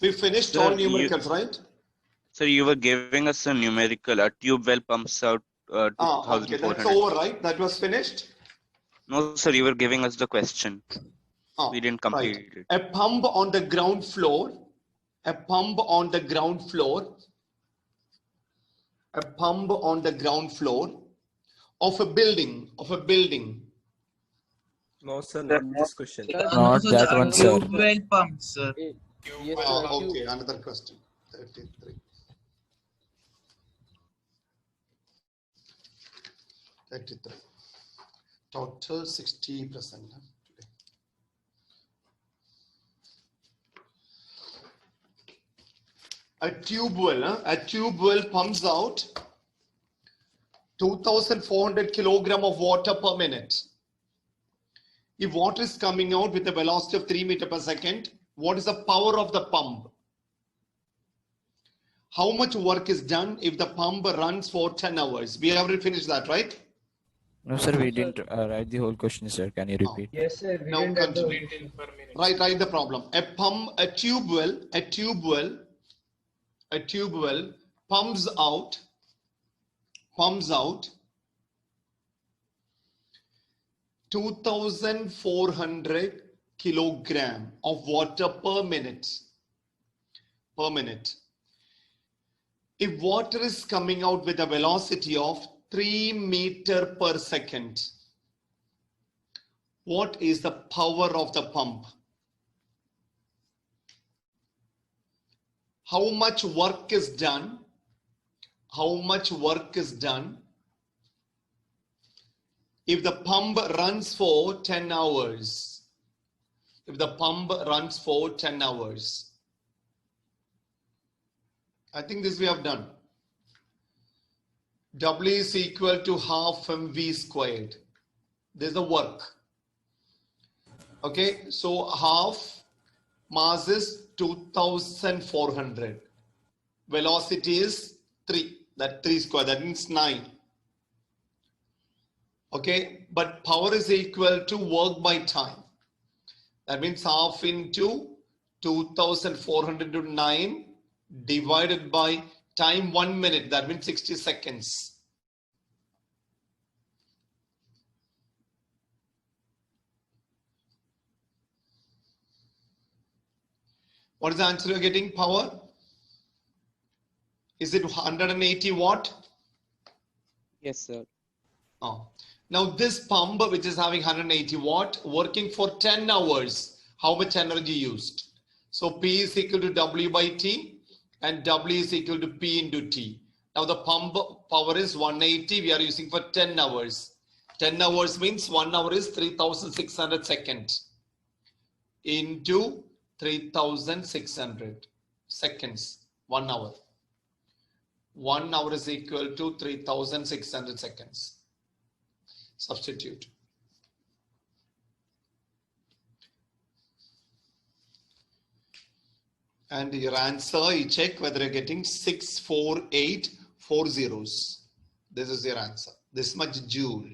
We finished Sir, all numericals, right? So you were giving us a numerical. A tube well pumps out Okay, 2,400. that's over, right? That was finished. No, sir, you were giving us the question. We didn't complete Right. it. A pump on the ground floor. A pump on the ground floor. A pump on the ground floor of a building. No, sir, not this question. Not that one, sir. Tube well pumps, sir. Yes, sir. Okay, another question. 33. 33. Total 60%. A tube well pumps out 2,400 kilogram of water per minute. If water is coming out with a velocity of 3 meters per second, what is the power of the pump? How much work is done if the pump runs for 10 hours? We have already finished that, right? No, sir, we didn't write the whole question, sir. Can you repeat? Yes, sir. We Now didn't have the continue. Write the problem. A tube well pumps out 2,400 kilogram of water per minute. If water is coming out with a velocity of 3 meters per second, what is the power of the pump? How much work is done? If the pump runs for 10 hours. I think this we have done. W is equal to half mv squared. This is the work. Okay, so half mass is 2,400. Velocity is 3. That 3 square, that means 9. Okay, but power is equal to work by time. That means half into 2,400 to 9 divided by time 1 minute. That means 60 seconds. What is the answer you're getting? Power? Is it 180 watt? Yes, sir. Oh. Now this pump, which is having 180 watt, working for 10 hours, how much energy used? So P is equal to W by T and W is equal to P into T. Now the pump power is 180, we are using for 10 hours. 10 hours means 1 hour is 3,600 seconds into 3,600 seconds, 1 hour. 1 hour is equal to 3,600 seconds. Substitute. And your answer, you check whether you're getting 648 zeros. This is your answer. This much joule.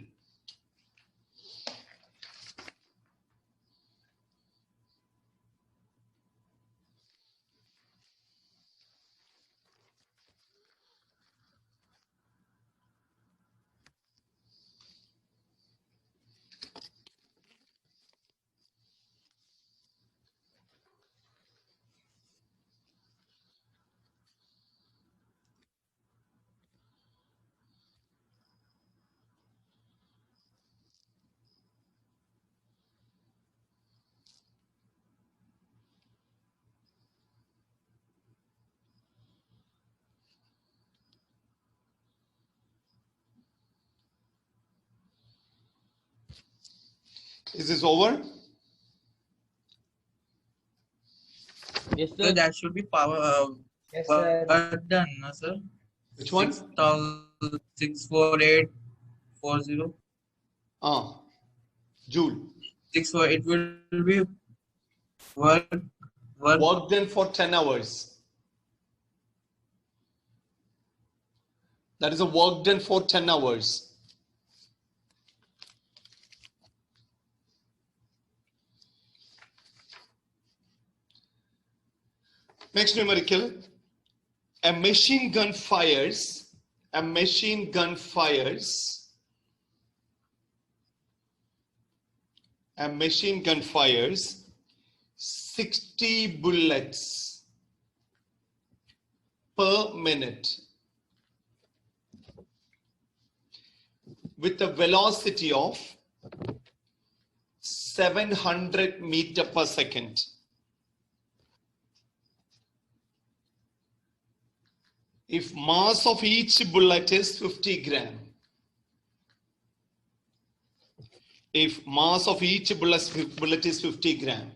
Is this over? Yes, So sir. that should be power. Yes, sir. Done, no, sir. Which one? 6,648.40. Joule. 64. It will be work. Work done for 10 hours. That is a work done for 10 hours. Next numerical. A machine gun fires 60 bullets per minute with a velocity of 700 meter per second. If mass of each bullet is 50 gram, if mass of each bullet is 50 gram,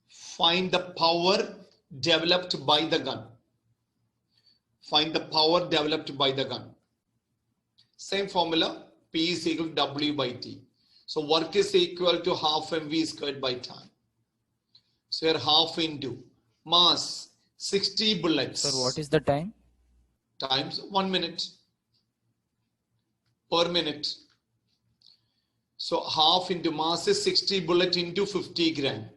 find the power developed by the gun. Find the power developed by the gun. Same formula, P is equal to W by T. So work is equal to half mv squared by time. So here half into mass 60 bullets. Sir, what is the time? Times 1 minute per minute. So half into mass is 60 bullet into 50 gram.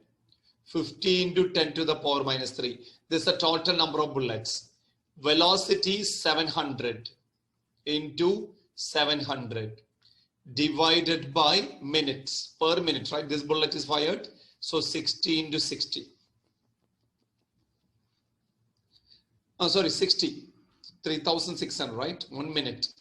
50 into 10 to the power minus 3. This is the total number of bullets. Velocity 700 into 700 divided by minutes per minute, right? This bullet is fired. So 60 into 60. Oh, sorry, 60. 3,600, right? 1 minute.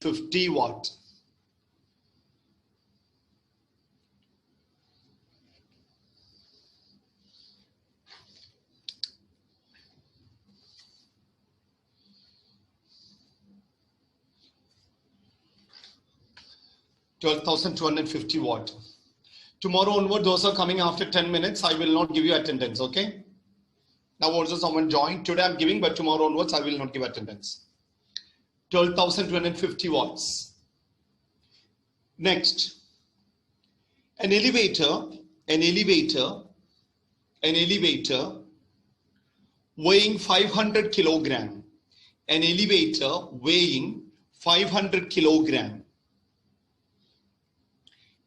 $50. 12,250 watt. Tomorrow onward, those are coming after 10 minutes. I will not give you attendance, okay? Now also someone joined. Today I'm giving, but tomorrow onwards, I will not give attendance. 12,250 watts. Next, an elevator weighing 500 kilogram. An elevator weighing 500 kilogram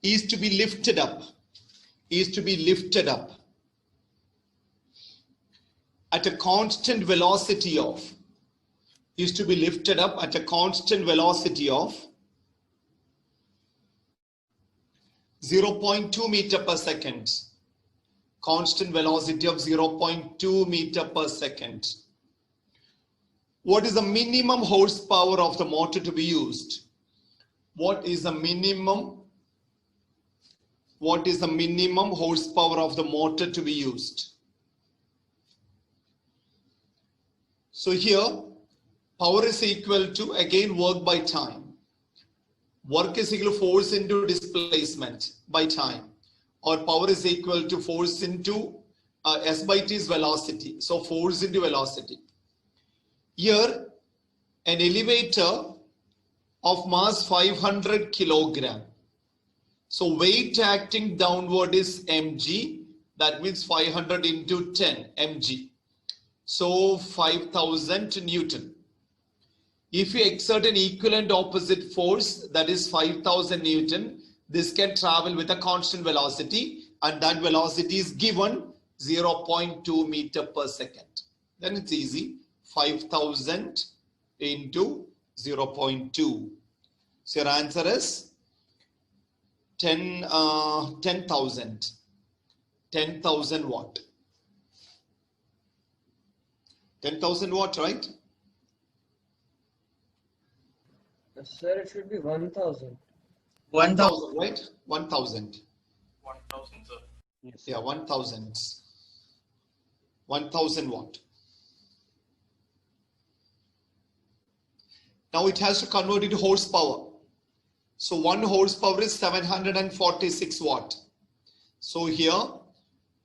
is to be lifted up at a constant velocity of 0.2 meter per second. Constant velocity of 0.2 meter per second. What is the minimum horsepower of the motor to be used? What is the minimum horsepower of the motor to be used? So here, power is equal to, again, work by time. Work is equal to force into displacement by time, or power is equal to force into S by T is velocity. So force into velocity. Here, an elevator of mass 500 kilogram. So weight acting downward is mg. That means 500 into 10 mg. So 5,000 Newton. If you exert an equivalent opposite force, that is 5,000 Newton, this can travel with a constant velocity, and that velocity is given 0.2 meter per second. Then it's easy. 5,000 into 0.2. So your answer is 10,000 watt. 10,000 watt, right? Sir, it should be 1,000. 1,000, right? 1,000. 1,000, sir. Yes. Yeah, 1,000. 1,000 watt. Now it has to convert into horsepower. So 1 horsepower is 746 watt. So here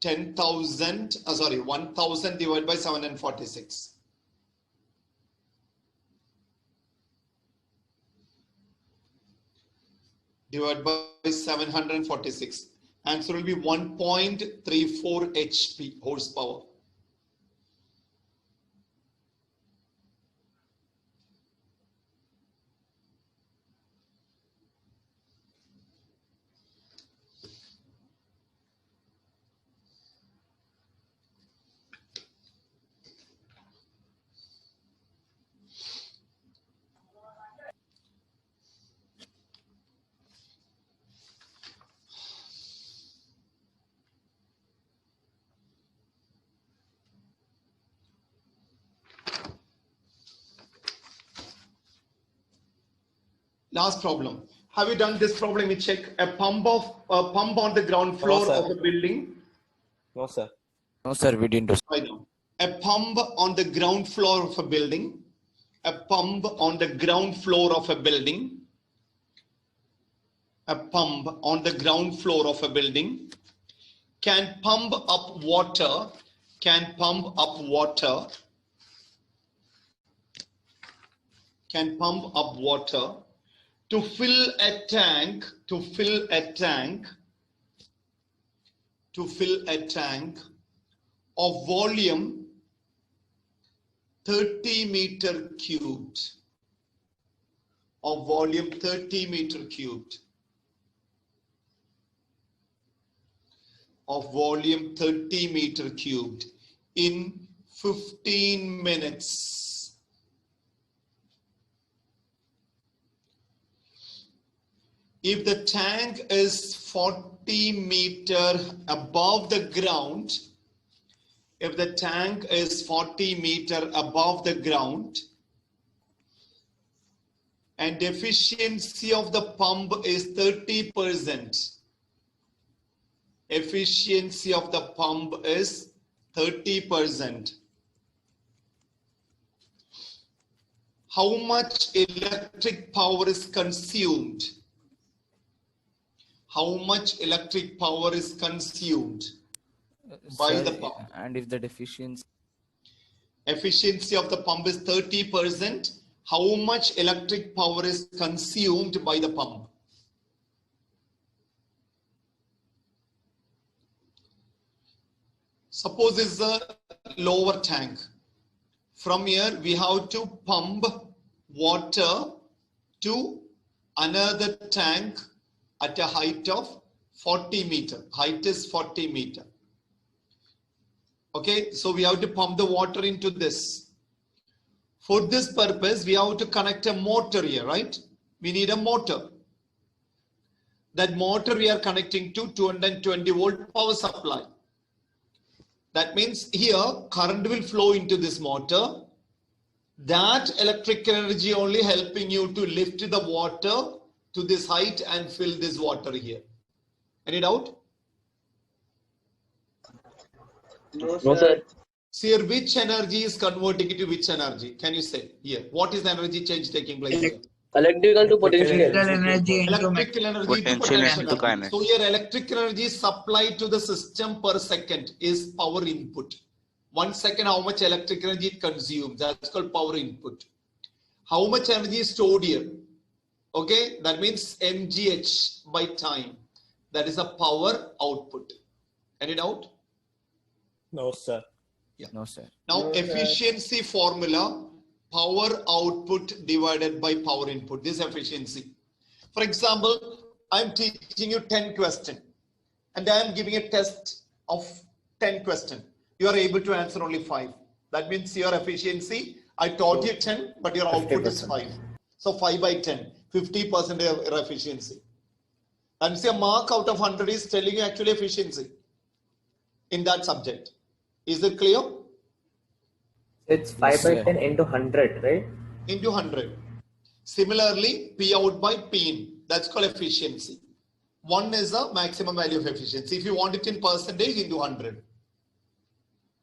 1,000 divided by 746. Divided by 746. Answer will be 1.34 HP, horsepower. Last problem. Have you done this problem? We check a pump on the ground floor of a building. No, sir. No, sir, we didn't do. I know. A pump on the ground floor of a building. A pump on the ground floor of a building. A pump on the ground floor of a building can pump up water. Can pump up water. Can pump up water to fill a tank. To fill a tank. To fill a tank of volume 30 meter cubed. Of volume 30 meter cubed. Of volume 30 meter cubed in 15 minutes. If the tank is 40 meter above the ground, if the tank is 40 meter above the ground and the efficiency of the pump is 30%, efficiency of the pump is 30%. How much electric power is consumed? How much electric power is consumed by Sir, the pump? and if the deficiency. Efficiency of the pump is 30%. How much electric power is consumed by the pump? Suppose it's a lower tank. From here, we have to pump water to another tank at a height of 40 meter. Height is 40 meter. Okay, so we have to pump the water into this. For this purpose, we have to connect a motor here, right? We need a motor. That motor we are connecting to 220 volt power supply. That means here current will flow into this motor. That electric energy only helping you to lift the water to this height and fill this water here. Any doubt? No, sir. See here, which energy is converting it to which energy? Can you say here? What is the energy change taking place here? Electrical to potential energy into Electrical energy to Potential potential into energy. kinetic. So here electric energy supplied to the system per second is power input. 1 second how much electric energy it consumes. That's called power input. How much energy is stored here? Okay, that means mgh by time. That is a power output. Any doubt? No, sir. Yeah. No, sir. Now No, sir. efficiency formula, power output divided by power input. This efficiency. For example, I'm teaching you 10 questions and I am giving a test of 10 questions. You are able to answer only 5. That means your efficiency, I taught you 10, but your output is 5. So 5 by 10, 50% your efficiency. And see a mark out of 100 is telling you actually efficiency in that subject. Is it clear? It's 5 Yes, by sir. 10 into 100, right? Into 100. Similarly, P out by P in. That's called efficiency. 1 is the maximum value of efficiency. If you want it in percentage, into 100.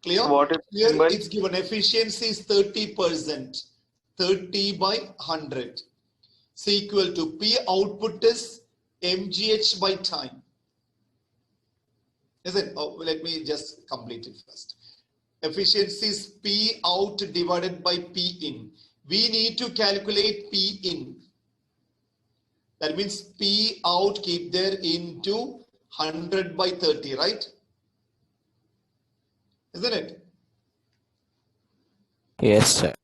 Clear? What is Here symbol? it's given efficiency is 30%. 30 by 100. So equal to P output is mgh by time. Is it? Oh, let me just complete it first. Efficiency is P out divided by P in. We need to calculate P in. That means P out keep there into 100 by 30, right? Isn't it? Yes, sir.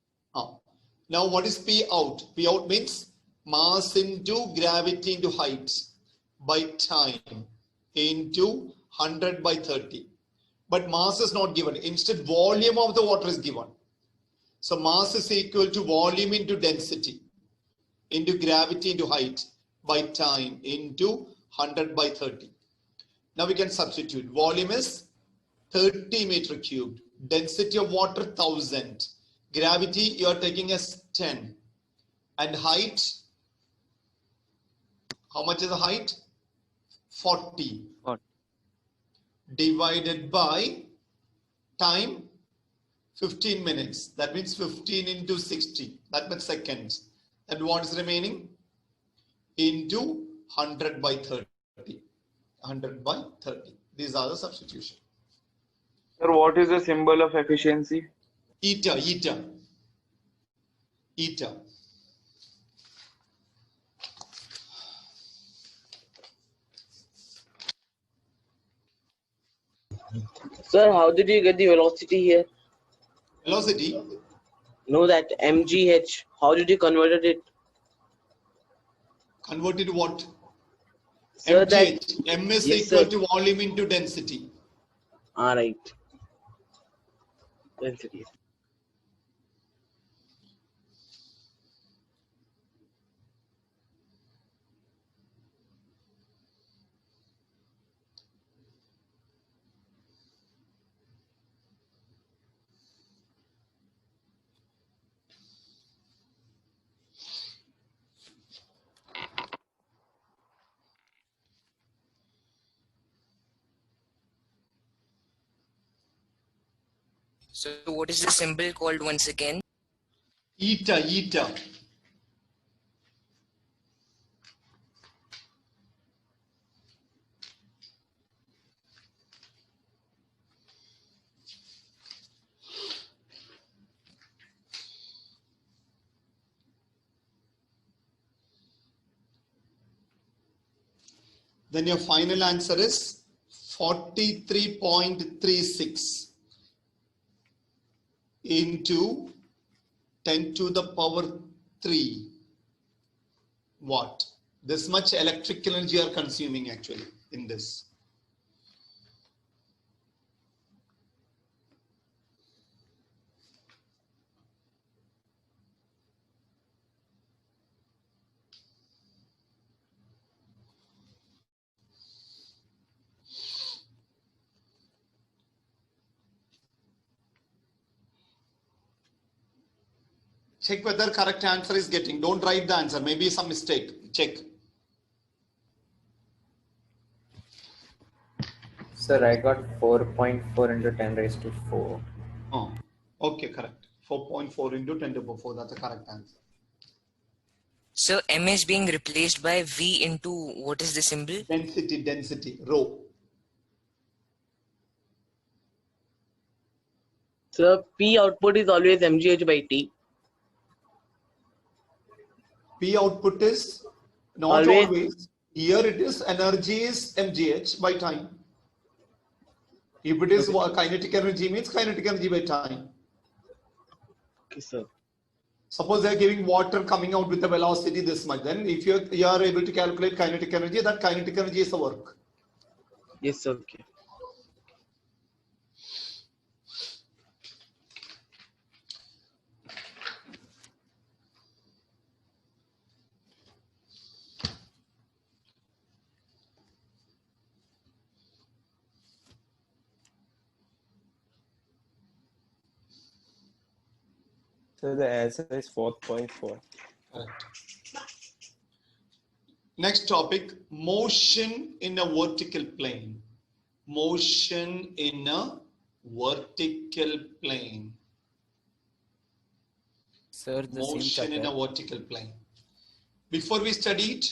Now what is P out? P out means mass into gravity into height by time into 100 by 30. But mass is not given. Instead, volume of the water is given. So mass is equal to volume into density into gravity into height by time into 100 by 30. Now we can substitute. Volume is 30 meter cubed. Density of water 1000. Gravity you are taking as 10. And height, how much is the height? 40. Divided by time 15 minutes. That means 15 into 60. That means seconds. And what is remaining? Into 100 by 30. 100 by 30. These are the substitution. Sir, what is the symbol of efficiency? Eta, eta. Eta. Sir, how did you get the velocity here? Velocity? No, that mgh. How did you convert it? Converted to what? Sir, mgh. M is yes, equal sir. to volume into density. All right. Density. So what is the symbol called once again? Eta, eta. Then your final answer is 43.36 into 10 to the power 3 watt. This much electrical energy are consuming actually in this. Check whether correct answer is getting. Don't write the answer. Maybe some mistake. Check. Sir, I got 4.4 into 10 raised to 4. Oh, okay, correct. 4.4 into 10 to the power 4. That's the correct answer. So m is being replaced by v into what is the symbol? Density, density, rho. Sir, P output is always mgh by t. P output is not always. Here it is energy is mgh by time. If it is kinetic energy means kinetic energy by time. Okay, sir. Suppose they are giving water coming out with a velocity this much. Then if you are able to calculate kinetic energy, that kinetic energy is the work. Yes, sir. Okay. So the answer is 4.4. Correct. Next topic, motion in a vertical plane. Motion in a vertical plane. Sir, the same Motion in a chapter. vertical plane. Before we studied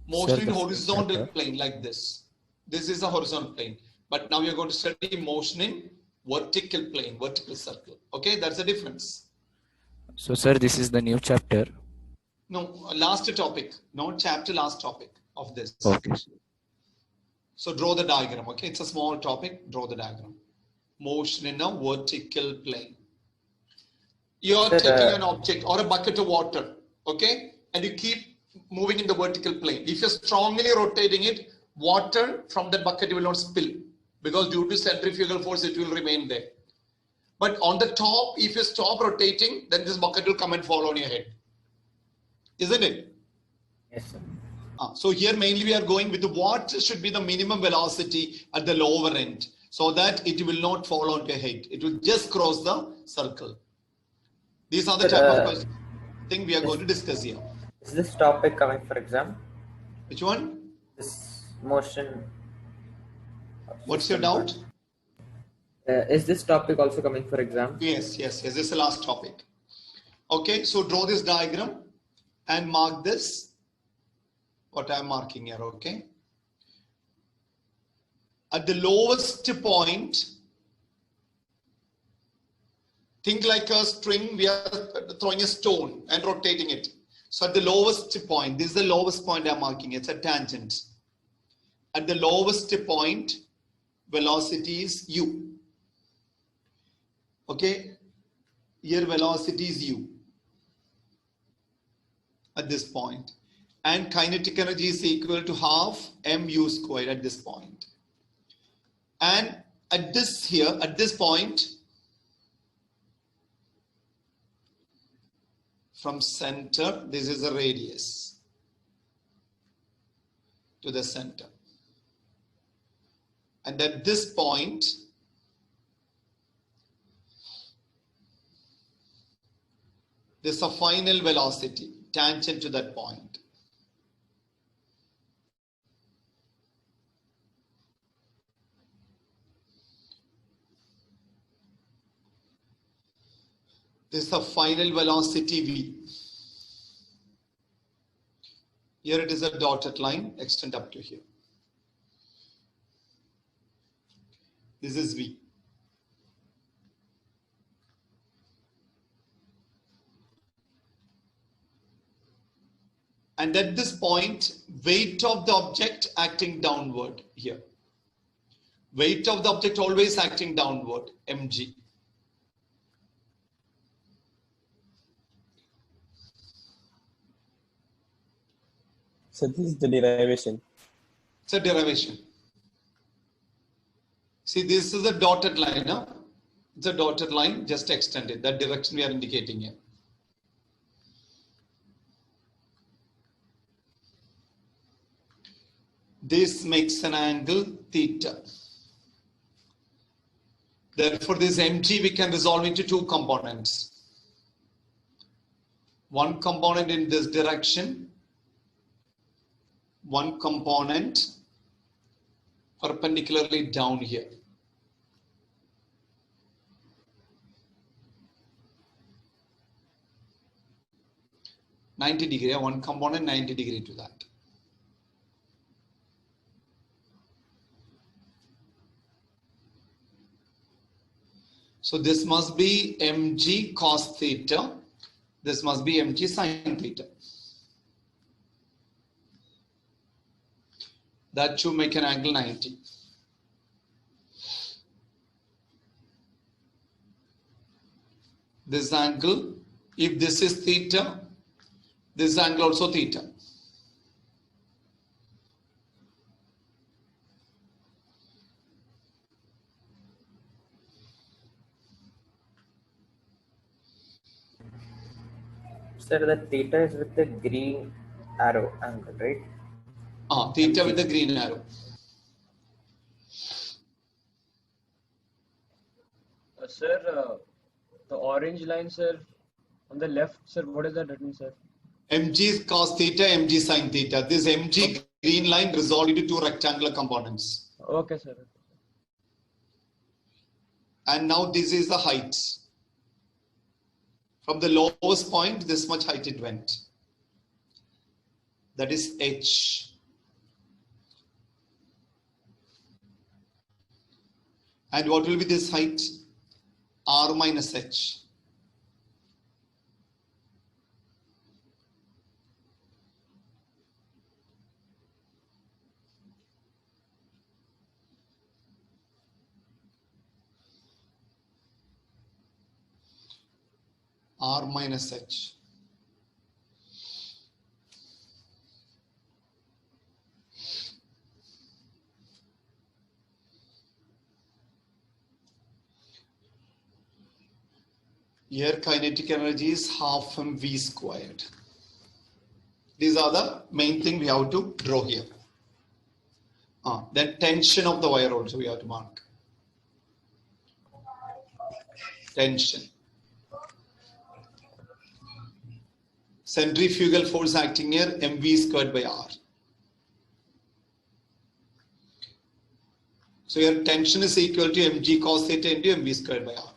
motion Sir, in the same horizontal chapter. plane like this. This is a horizontal plane. But now we are going to study motion in vertical plane, vertical circle. Okay, that's the difference. So, sir, this is the new chapter. No, last topic, not chapter, last topic of this. Okay. So draw the diagram. Okay, it's a small topic. Draw the diagram. Motion in a vertical plane. You are taking an object or a bucket of water, okay, and you keep moving in the vertical plane. If you're strongly rotating it, water from that bucket will not spill because due to centrifugal force, it will remain there. But on the top, if you stop rotating, then this bucket will come and fall on your head. Isn't it? Yes, sir. So here mainly we are going with what should be the minimum velocity at the lower end so that it will not fall on your head. It will just cross the circle. These are the type of questions thing we are going to discuss here. Is this topic coming for exam? Which one? This motion. What's your doubt? Is this topic also coming for exam? Yes. This is the last topic. Okay, so draw this diagram and mark this. What I am marking here, okay? At the lowest point, think like a string, we are throwing a stone and rotating it. So at the lowest point, this is the lowest point I'm marking, it's a tangent. At the lowest point, velocity is u. Okay, here velocity is u at this point. And kinetic energy is equal to half mu squared at this point. And at this here, at this point, from center, this is a radius to the center. And at this point, this is a final velocity tangent to that point. This is the final velocity v. Here it is a dotted line, extend up to here. This is v. And at this point, weight of the object acting downward here. Weight of the object always acting downward, mg. So this is the derivation. It's a derivation. See, this is a dotted line. Huh? It's a dotted line, just extend it. That direction we are indicating here. This makes an angle theta. Therefore, this mg we can resolve into two components. One component in this direction, one component perpendicularly down here. (90°), one component 90° to that. So this must be mg cos theta. This must be mg sin theta. That should make an angle 90. This angle, if this is theta, this angle also theta. Sir, the theta is with the green arrow angle, right? Theta with the green arrow. Sir, the orange line, sir, on the left, sir, what is that written, sir? Mg is cos theta, mg sin theta. This mg green line resolved into two rectangular components. Okay, sir. And now this is the height. From the lowest point, this much height it went. That is h. And what will be this height? R minus h. R minus H. Here kinetic energy is half mv squared. These are the main thing we have to draw here. Then tension of the wire also we have to mark. Tension. Centrifugal force acting here, mv squared by r. So your tension is equal to mg cos theta into mv squared by r.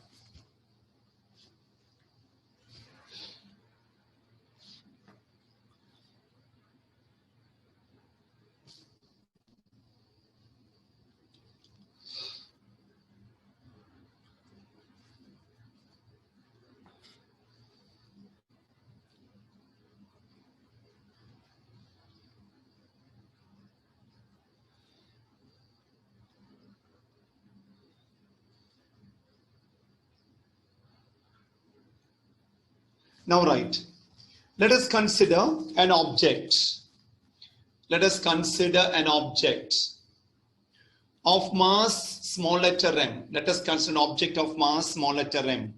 Now write. Let us consider an object. Let us consider an object of mass small letter m. Let us consider an object of mass small letter m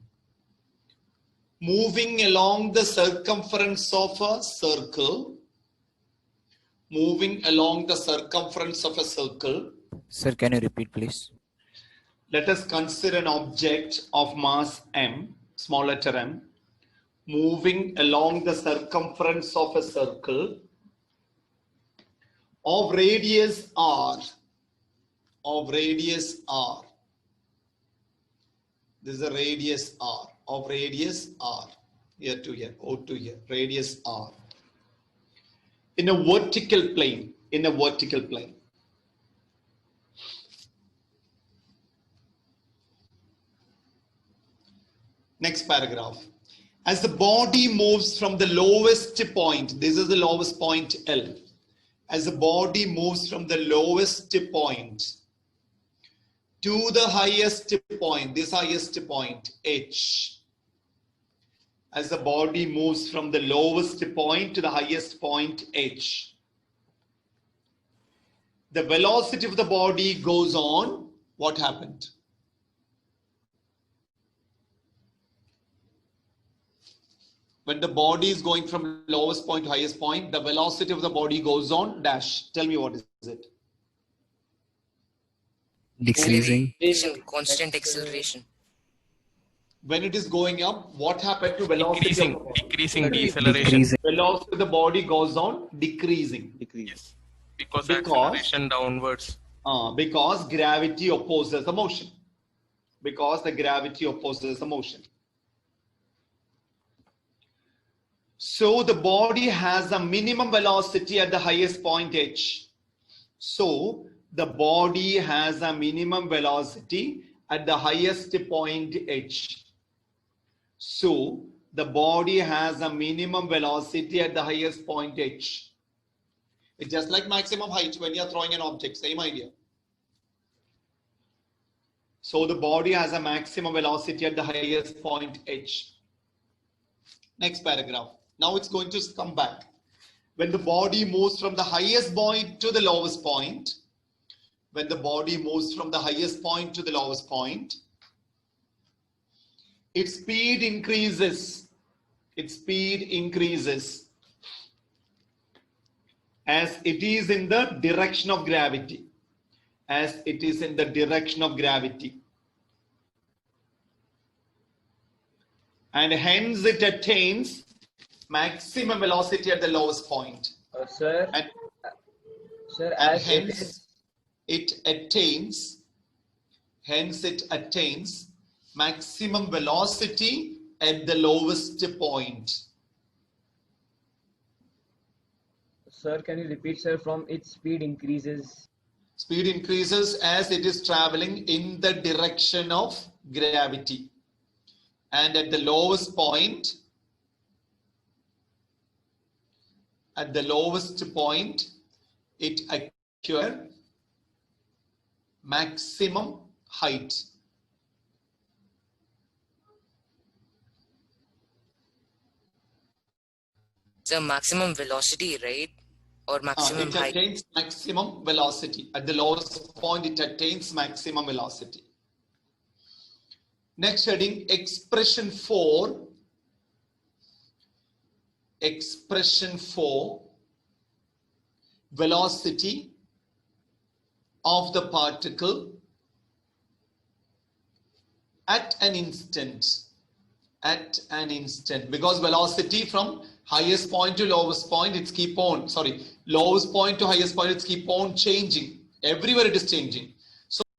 moving along the circumference of a circle. Moving along the circumference of a circle. Sir, can you repeat, please? Let us consider an object of mass m, small letter m, moving along the circumference of a circle of radius r. Of radius r. This is a radius r. Of radius r. Here to here, O to here, radius r. In a vertical plane. In a vertical plane. Next paragraph. As the body moves from the lowest point, this is the lowest point L. As the body moves from the lowest point to the highest point, this highest point H. As the body moves from the lowest point to the highest point H, the velocity of the body goes on. What happened? When the body is going from lowest point to highest point, the velocity of the body goes on dash. Tell me what is it? Decreasing. Constant acceleration. When it is going up, what happened to velocity? Decreasing deceleration. Velocity of the body goes on decreasing. Yes. Because acceleration downwards. Because gravity opposes the motion. Because the gravity opposes the motion. So the body has a minimum velocity at the highest point H. So the body has a minimum velocity at the highest point H. So the body has a minimum velocity at the highest point H. It's just like maximum height when you are throwing an object, same idea. So the body has a maximum velocity at the highest point H. Next paragraph. Now it's going to come back. When the body moves from the highest point to the lowest point, when the body moves from the highest point to the lowest point, its speed increases. Its speed increases as it is in the direction of gravity. As it is in the direction of gravity. And hence it attains maximum velocity at the lowest point. Sir, and hence it attains maximum velocity at the lowest point. Sir, can you repeat, sir, from its speed increases? Speed increases as it is traveling in the direction of gravity. And at the lowest point, it acquires maximum height. So maximum velocity, right? Or maximum It height? attains maximum velocity. At the lowest point, it attains maximum velocity. Next heading, expression 4. Expression 4. Velocity of the particle at an instant. At an instant. Because velocity from highest point to lowest point, it's keep on, lowest point to highest point, it's keep on changing. Everywhere it is changing.